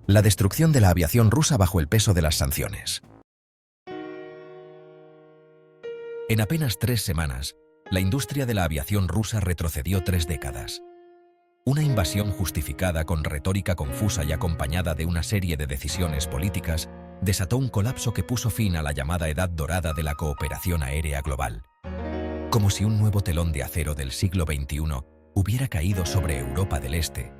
La destrucción de la aviación rusa bajo el peso de las sanciones. En apenas 3 semanas, la industria de la aviación rusa retrocedió 3 décadas. Una invasión justificada con retórica confusa y acompañada de una serie de decisiones políticas desató un colapso que puso fin a la llamada Edad Dorada de la cooperación aérea global. Como si un nuevo telón de acero del siglo XXI hubiera caído sobre Europa del Este,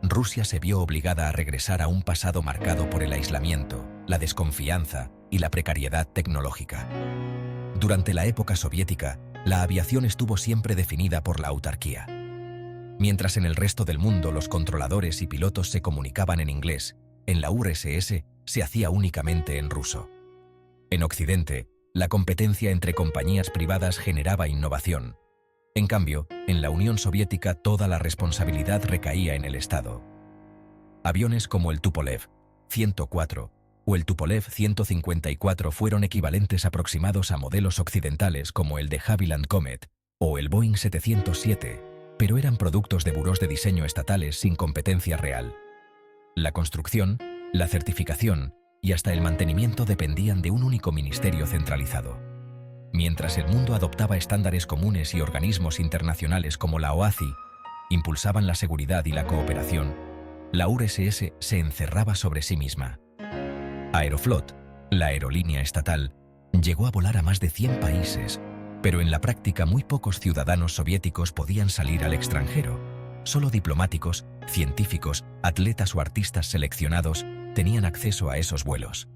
Rusia se vio obligada a regresar a un pasado marcado por el aislamiento, la desconfianza y la precariedad tecnológica. Durante la época soviética, la aviación estuvo siempre definida por la autarquía. Mientras en el resto del mundo los controladores y pilotos se comunicaban en inglés, en la URSS se hacía únicamente en ruso. En Occidente, la competencia entre compañías privadas generaba innovación. En cambio, en la Unión Soviética toda la responsabilidad recaía en el Estado. Aviones como el Tupolev 104 o el Tupolev 154 fueron equivalentes aproximados a modelos occidentales como el de Havilland Comet o el Boeing 707, pero eran productos de burós de diseño estatales sin competencia real. La construcción, la certificación y hasta el mantenimiento dependían de un único ministerio centralizado. Mientras el mundo adoptaba estándares comunes y organismos internacionales como la OACI impulsaban la seguridad y la cooperación, la URSS se encerraba sobre sí misma. Aeroflot, la aerolínea estatal, llegó a volar a más de 100 países, pero en la práctica muy pocos ciudadanos soviéticos podían salir al extranjero. Solo diplomáticos, científicos, atletas o artistas seleccionados tenían acceso a esos vuelos.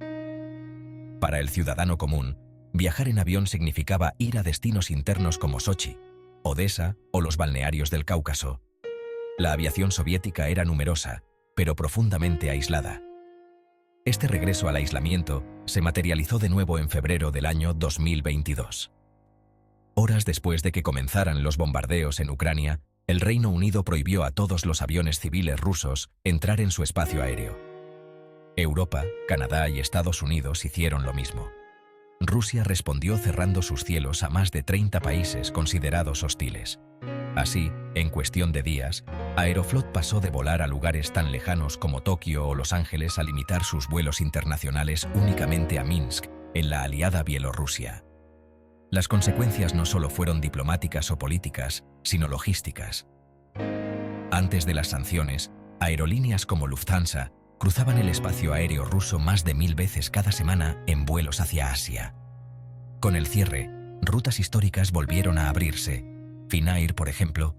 Para el ciudadano común, viajar en avión significaba ir a destinos internos como Sochi, Odessa o los balnearios del Cáucaso. La aviación soviética era numerosa, pero profundamente aislada. Este regreso al aislamiento se materializó de nuevo en febrero del año 2022. Horas después de que comenzaran los bombardeos en Ucrania, el Reino Unido prohibió a todos los aviones civiles rusos entrar en su espacio aéreo. Europa, Canadá y Estados Unidos hicieron lo mismo. Rusia respondió cerrando sus cielos a más de 30 países considerados hostiles. Así, en cuestión de días, Aeroflot pasó de volar a lugares tan lejanos como Tokio o Los Ángeles a limitar sus vuelos internacionales únicamente a Minsk, en la aliada Bielorrusia. Las consecuencias no solo fueron diplomáticas o políticas, sino logísticas. Antes de las sanciones, aerolíneas como Lufthansa cruzaban el espacio aéreo ruso más de 1000 veces cada semana en vuelos hacia Asia. Con el cierre, rutas históricas volvieron a abrirse. Finnair, por ejemplo,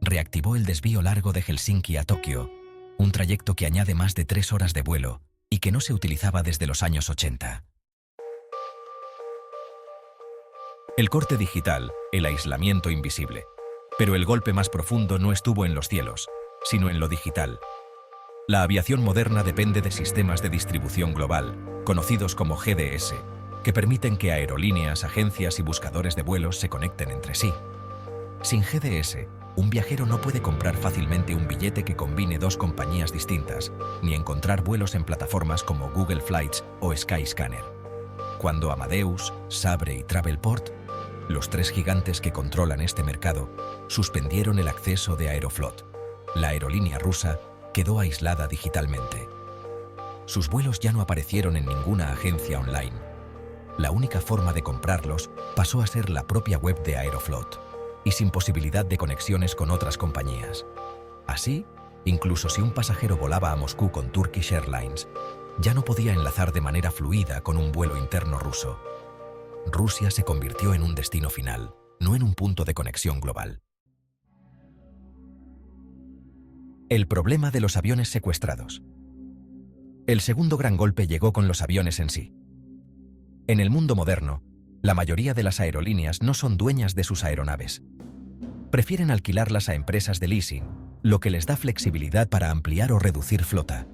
reactivó el desvío largo de Helsinki a Tokio, un trayecto que añade más de 3 horas de vuelo y que no se utilizaba desde los años 80. El corte digital, el aislamiento invisible. Pero el golpe más profundo no estuvo en los cielos, sino en lo digital. La aviación moderna depende de sistemas de distribución global, conocidos como GDS, que permiten que aerolíneas, agencias y buscadores de vuelos se conecten entre sí. Sin GDS, un viajero no puede comprar fácilmente un billete que combine 2 compañías distintas, ni encontrar vuelos en plataformas como Google Flights o Skyscanner. Cuando Amadeus, Sabre y Travelport, los 3 gigantes que controlan este mercado, suspendieron el acceso de Aeroflot, la aerolínea rusa quedó aislada digitalmente. Sus vuelos ya no aparecieron en ninguna agencia online. La única forma de comprarlos pasó a ser la propia web de Aeroflot, y sin posibilidad de conexiones con otras compañías. Así, incluso si un pasajero volaba a Moscú con Turkish Airlines, ya no podía enlazar de manera fluida con un vuelo interno ruso. Rusia se convirtió en un destino final, no en un punto de conexión global. El problema de los aviones secuestrados. El segundo gran golpe llegó con los aviones en sí. En el mundo moderno, la mayoría de las aerolíneas no son dueñas de sus aeronaves. Prefieren alquilarlas a empresas de leasing, lo que les da flexibilidad para ampliar o reducir flota.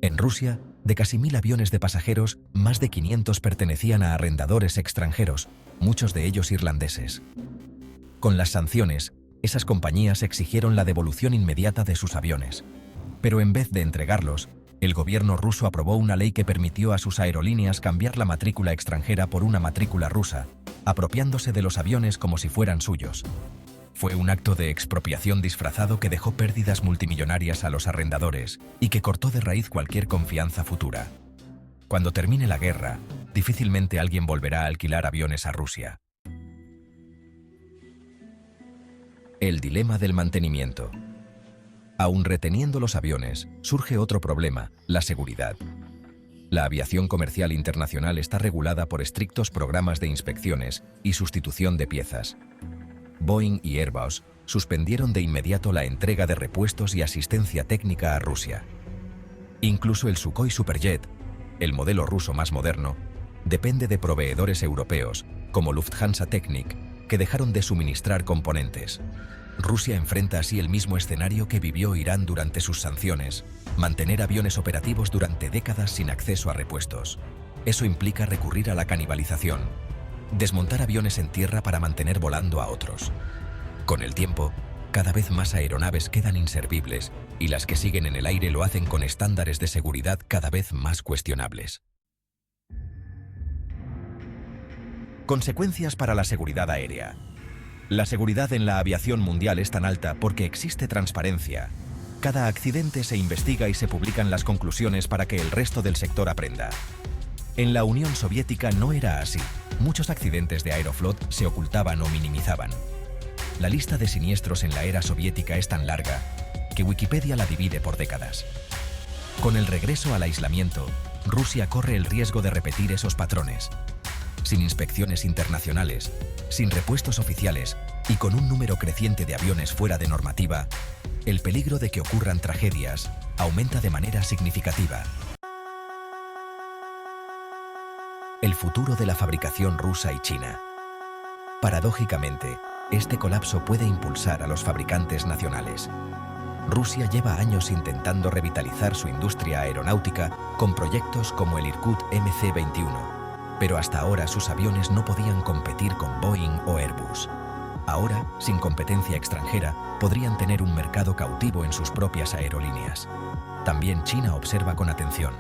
En Rusia, de casi 1000 aviones de pasajeros, más de 500 pertenecían a arrendadores extranjeros, muchos de ellos irlandeses. Con las sanciones, esas compañías exigieron la devolución inmediata de sus aviones. Pero en vez de entregarlos, el gobierno ruso aprobó una ley que permitió a sus aerolíneas cambiar la matrícula extranjera por una matrícula rusa, apropiándose de los aviones como si fueran suyos. Fue un acto de expropiación disfrazado que dejó pérdidas multimillonarias a los arrendadores y que cortó de raíz cualquier confianza futura. Cuando termine la guerra, difícilmente alguien volverá a alquilar aviones a Rusia. El dilema del mantenimiento. Aún reteniendo los aviones, surge otro problema: la seguridad. La aviación comercial internacional está regulada por estrictos programas de inspecciones y sustitución de piezas. Boeing y Airbus suspendieron de inmediato la entrega de repuestos y asistencia técnica a Rusia. Incluso el Sukhoi Superjet, el modelo ruso más moderno, depende de proveedores europeos, como Lufthansa Technik, que dejaron de suministrar componentes. Rusia enfrenta así el mismo escenario que vivió Irán durante sus sanciones: mantener aviones operativos durante décadas sin acceso a repuestos. Eso implica recurrir a la canibalización, desmontar aviones en tierra para mantener volando a otros. Con el tiempo, cada vez más aeronaves quedan inservibles y las que siguen en el aire lo hacen con estándares de seguridad cada vez más cuestionables. Consecuencias para la seguridad aérea. La seguridad en la aviación mundial es tan alta porque existe transparencia. Cada accidente se investiga y se publican las conclusiones para que el resto del sector aprenda. En la Unión Soviética no era así. Muchos accidentes de Aeroflot se ocultaban o minimizaban. La lista de siniestros en la era soviética es tan larga que Wikipedia la divide por décadas. Con el regreso al aislamiento, Rusia corre el riesgo de repetir esos patrones. Sin inspecciones internacionales, sin repuestos oficiales y con un número creciente de aviones fuera de normativa, el peligro de que ocurran tragedias aumenta de manera significativa. El futuro de la fabricación rusa y china. Paradójicamente, este colapso puede impulsar a los fabricantes nacionales. Rusia lleva años intentando revitalizar su industria aeronáutica con proyectos como el Irkut MC-21, pero hasta ahora sus aviones no podían competir con Boeing o Airbus. Ahora, sin competencia extranjera, podrían tener un mercado cautivo en sus propias aerolíneas. También China observa con atención.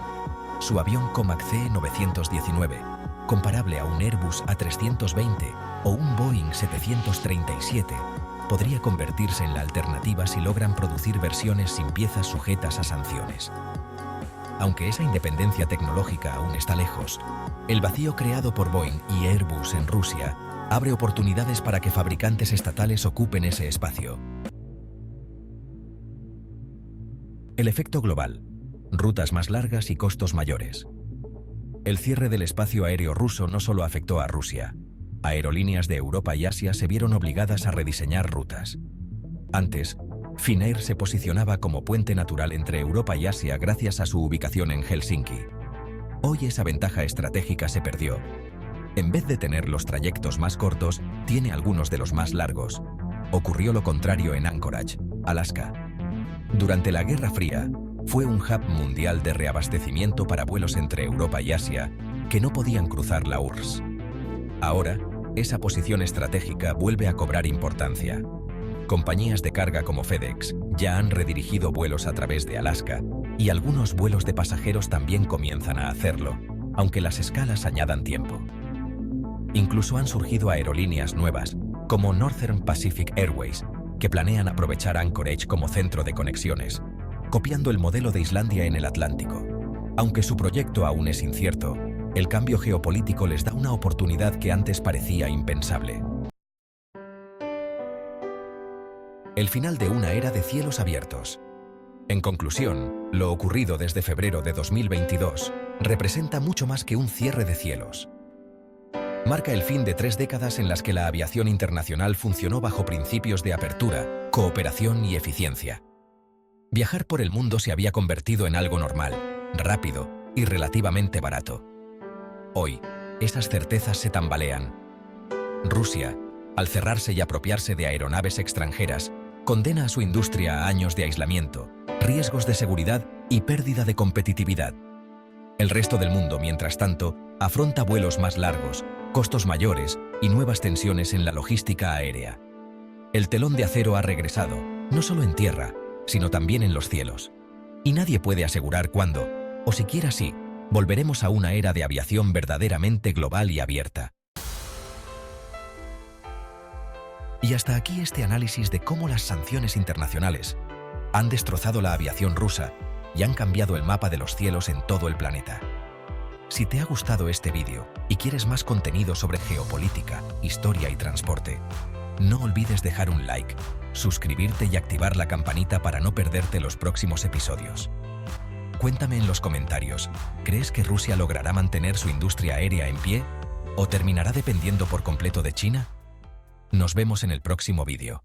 Su avión Comac C-919, comparable a un Airbus A320 o un Boeing 737, podría convertirse en la alternativa si logran producir versiones sin piezas sujetas a sanciones. Aunque esa independencia tecnológica aún está lejos, el vacío creado por Boeing y Airbus en Rusia abre oportunidades para que fabricantes estatales ocupen ese espacio. El efecto global: rutas más largas y costos mayores. El cierre del espacio aéreo ruso no solo afectó a Rusia. Aerolíneas de Europa y Asia se vieron obligadas a rediseñar rutas. Antes, Finnair se posicionaba como puente natural entre Europa y Asia gracias a su ubicación en Helsinki. Hoy esa ventaja estratégica se perdió. En vez de tener los trayectos más cortos, tiene algunos de los más largos. Ocurrió lo contrario en Anchorage, Alaska. Durante la Guerra Fría, fue un hub mundial de reabastecimiento para vuelos entre Europa y Asia que no podían cruzar la URSS. Ahora, esa posición estratégica vuelve a cobrar importancia. Compañías de carga como FedEx ya han redirigido vuelos a través de Alaska y algunos vuelos de pasajeros también comienzan a hacerlo, aunque las escalas añadan tiempo. Incluso han surgido aerolíneas nuevas, como Northern Pacific Airways, que planean aprovechar Anchorage como centro de conexiones, copiando el modelo de Islandia en el Atlántico. Aunque su proyecto aún es incierto, el cambio geopolítico les da una oportunidad que antes parecía impensable. El final de una era de cielos abiertos. En conclusión, lo ocurrido desde febrero de 2022 representa mucho más que un cierre de cielos. Marca el fin de 3 décadas en las que la aviación internacional funcionó bajo principios de apertura, cooperación y eficiencia. Viajar por el mundo se había convertido en algo normal, rápido y relativamente barato. Hoy, esas certezas se tambalean. Rusia, al cerrarse y apropiarse de aeronaves extranjeras, condena a su industria a años de aislamiento, riesgos de seguridad y pérdida de competitividad. El resto del mundo, mientras tanto, afronta vuelos más largos, costos mayores y nuevas tensiones en la logística aérea. El telón de acero ha regresado, no solo en tierra, sino también en los cielos. Y nadie puede asegurar cuándo, o siquiera si, volveremos a una era de aviación verdaderamente global y abierta. Y hasta aquí este análisis de cómo las sanciones internacionales han destrozado la aviación rusa y han cambiado el mapa de los cielos en todo el planeta. Si te ha gustado este vídeo y quieres más contenido sobre geopolítica, historia y transporte, no olvides dejar un like, suscribirte y activar la campanita para no perderte los próximos episodios. Cuéntame en los comentarios, ¿crees que Rusia logrará mantener su industria aérea en pie o terminará dependiendo por completo de China? Nos vemos en el próximo vídeo.